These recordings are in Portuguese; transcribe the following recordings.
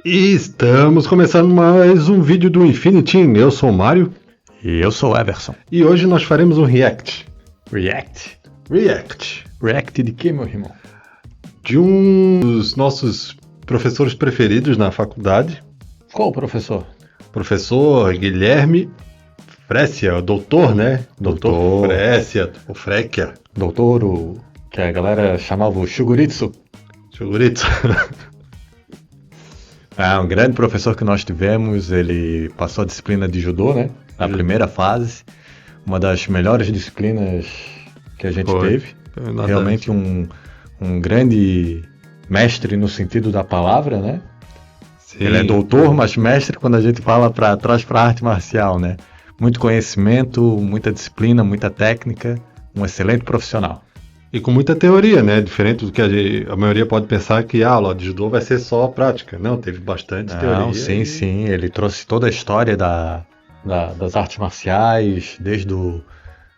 E estamos começando mais um vídeo do Infinity. Eu sou o Mário E eu sou o Everson. e hoje nós faremos um react. React? React React de quê, meu irmão? de um dos nossos professores preferidos na faculdade, Qual o professor? professor Guilherme Frécia, doutor, né? Doutor. Frécia, o Fréquia, Doutor, o que a galera chamava o Shuguritsu. Chugurito. É um grande professor que nós tivemos. Ele passou a disciplina de judô, né? Na primeira fase. Uma das melhores disciplinas que a gente Foi. teve. Nota- Realmente um grande mestre no sentido da palavra, né? Sim. Ele é doutor, mas mestre quando a gente fala para trás para arte marcial, né? Muito conhecimento, muita disciplina, muita técnica, um excelente profissional. E com muita teoria, né? Diferente do que a maioria pode pensar que a aula de judô vai ser só prática. Não, teve bastante teoria. Não, sim, sim, ele trouxe toda a história das artes marciais, desde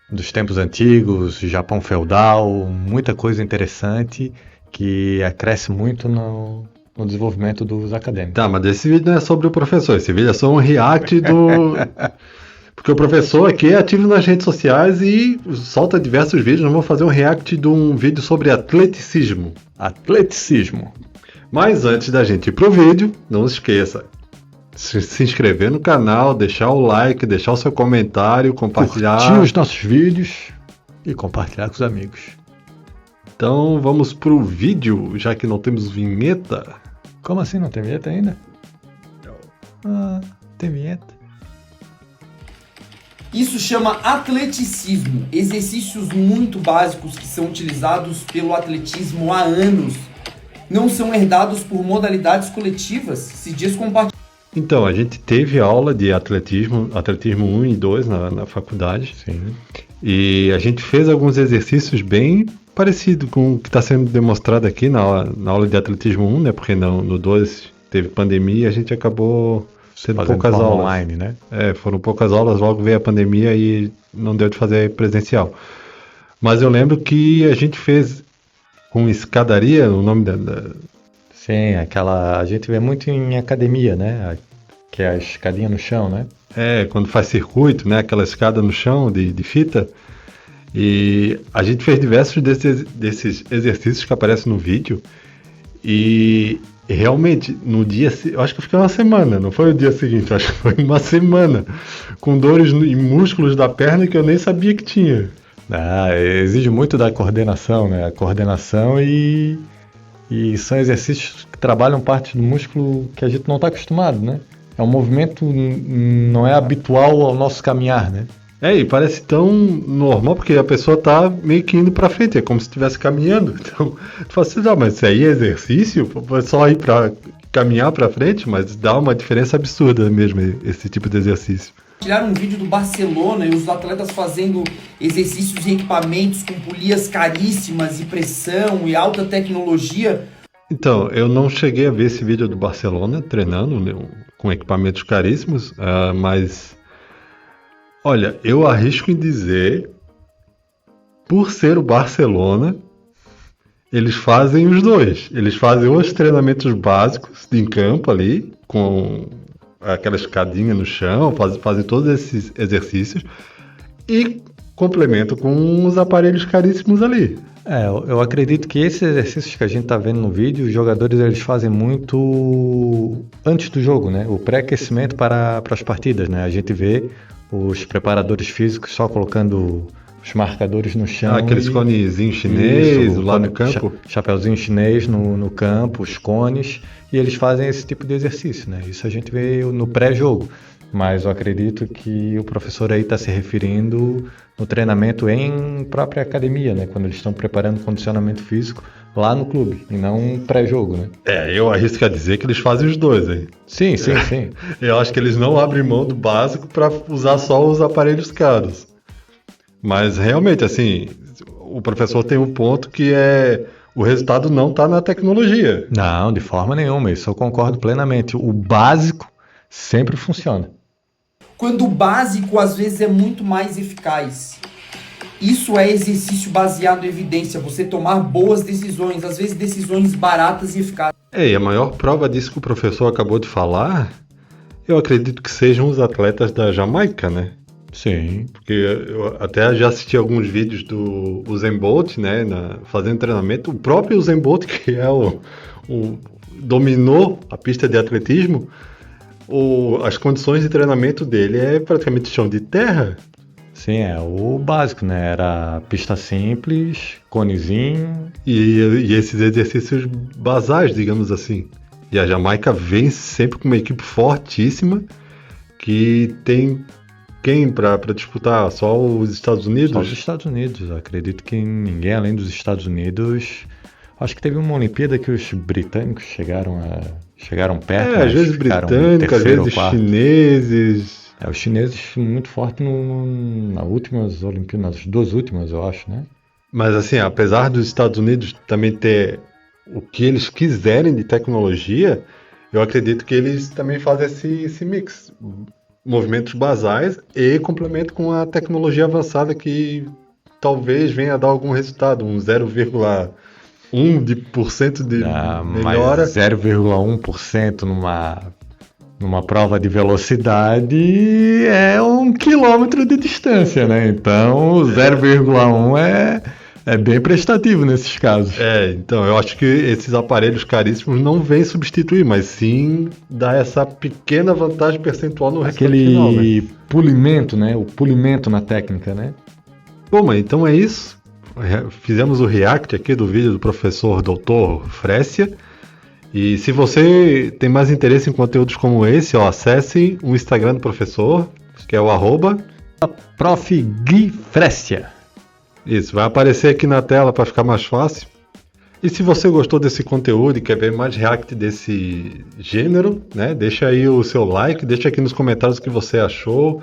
dos tempos antigos, Japão feudal, muita coisa interessante que acresce muito no desenvolvimento dos acadêmicos. Tá, mas esse vídeo não é sobre o professor, esse vídeo é só um react do. Porque o professor aqui é ativo nas redes sociais e solta diversos vídeos. Nós vamos fazer um react de um vídeo sobre atleticismo. Atleticismo. Mas antes da gente ir pro vídeo, não se esqueça. Se inscrever no canal, deixar o like, deixar o seu comentário, compartilhar. Curtir os nossos vídeos e compartilhar com os amigos. Então vamos pro vídeo, já que não temos vinheta. Como assim, não tem vinheta ainda? Ah, tem vinheta. Isso chama atleticismo, exercícios muito básicos que são utilizados pelo atletismo há anos. Não são herdados por modalidades coletivas, se diz compartilhar. Então, a gente teve aula de atletismo 1 e 2 na faculdade. Sim. E a gente fez alguns exercícios bem parecidos com o que está sendo demonstrado aqui na aula de atletismo 1, né? Porque no 2 teve pandemia e a gente acabou tendo Fazendo poucas forma aulas. online, né? Foram poucas aulas, logo veio a pandemia e não deu de fazer presencial. Mas eu lembro que a gente fez com escadaria, o nome Sim, aquela. A gente vê muito em academia, né? Que é a escadinha no chão, né? quando faz circuito, né? Aquela escada no chão de fita. E a gente fez diversos desses exercícios que aparecem no vídeo. E realmente, no dia... Eu acho que eu fiquei uma semana, não foi o dia seguinte, eu acho que foi uma semana. Com dores em músculos da perna que eu nem sabia que tinha. Exige muito da coordenação, né? A coordenação e são exercícios que trabalham parte do músculo que a gente não está acostumado, né? É um movimento não é habitual ao nosso caminhar, né? E parece tão normal, porque a pessoa tá meio que indo pra frente, é como se estivesse caminhando. Então, tu fala assim, não, mas isso aí é exercício? É só ir pra caminhar pra frente? Mas dá uma diferença absurda mesmo, esse tipo de exercício. Tiraram um vídeo do Barcelona e os atletas fazendo exercícios em equipamentos com polias caríssimas e pressão e alta tecnologia. Então, eu não cheguei a ver esse vídeo do Barcelona treinando, né, com equipamentos caríssimos, mas... Olha, eu arrisco em dizer, por ser o Barcelona, eles fazem os dois. Eles fazem os treinamentos básicos em campo ali, com aquela escadinha no chão, fazem todos esses exercícios e complementam com os aparelhos caríssimos ali. Eu acredito que esses exercícios que a gente está vendo no vídeo, os jogadores eles fazem muito antes do jogo, né? O pré-aquecimento para as partidas, né? A gente vê os preparadores físicos só colocando os marcadores no chão. Aqueles conezinhos chineses lá no campo. Chapeuzinho chinês no campo, os cones, e eles fazem esse tipo de exercício, né? Isso a gente vê no pré-jogo. Mas eu acredito que o professor aí está se referindo no treinamento em própria academia, né? Quando eles estão preparando condicionamento físico lá no clube, e não pré-jogo, né? Eu arrisco a dizer que eles fazem os dois, hein? Sim. Eu acho que eles não abrem mão do básico para usar só os aparelhos caros. Mas realmente, assim, o professor tem um ponto que o resultado não está na tecnologia. Não, de forma nenhuma, isso eu concordo plenamente. O básico sempre funciona. Quando o básico às vezes é muito mais eficaz. Isso é exercício baseado em evidência, você tomar boas decisões, às vezes decisões baratas e eficazes. E a maior prova disso que o professor acabou de falar, eu acredito que sejam os atletas da Jamaica, né? Sim. Porque eu até já assisti alguns vídeos do Usain Bolt, né, fazendo treinamento. O próprio Usain Bolt, que é dominou a pista de atletismo, as condições de treinamento dele é praticamente chão de terra. Sim, é o básico, né? Era pista simples, conezinho. E esses exercícios basais, digamos assim. E a Jamaica vem sempre com uma equipe fortíssima que tem quem para disputar? Só os Estados Unidos? Só os Estados Unidos. Acredito que ninguém além dos Estados Unidos. Acho que teve uma Olimpíada que os britânicos chegaram perto. Às vezes britânicos, às vezes chineses. Os chineses muito forte nas últimas Olimpíadas, nas duas últimas, eu acho, né? Mas assim, apesar dos Estados Unidos também ter o que eles quiserem de tecnologia, eu acredito que eles também fazem esse mix. Movimentos basais e complemento com a tecnologia avançada que talvez venha a dar algum resultado, um 0,1% de melhora. Mas 0,1% numa prova de velocidade é 1 quilômetro de distância, né? Então 0,1 é bem prestativo nesses casos. Então eu acho que esses aparelhos caríssimos não vêm substituir, mas sim dar essa pequena vantagem percentual no resultado final, né? Aquele polimento, né? O polimento na técnica, né? Bom, mas então é isso. Fizemos o react aqui do vídeo do professor Dr. Frécia. E se você tem mais interesse em conteúdos como esse, acesse o Instagram do professor, que é o @Prof. Gui Frécia. Isso, vai aparecer aqui na tela para ficar mais fácil. E se você gostou desse conteúdo e quer ver mais react desse gênero, né, deixa aí o seu like, deixa aqui nos comentários o que você achou,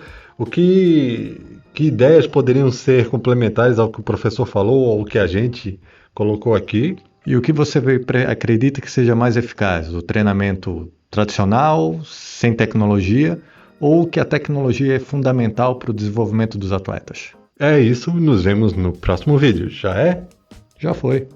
que ideias poderiam ser complementares ao que o professor falou ou ao que a gente colocou aqui. E o que você acredita que seja mais eficaz? O treinamento tradicional, sem tecnologia, ou que a tecnologia é fundamental para o desenvolvimento dos atletas? É isso, nos vemos no próximo vídeo. Já é? Já foi.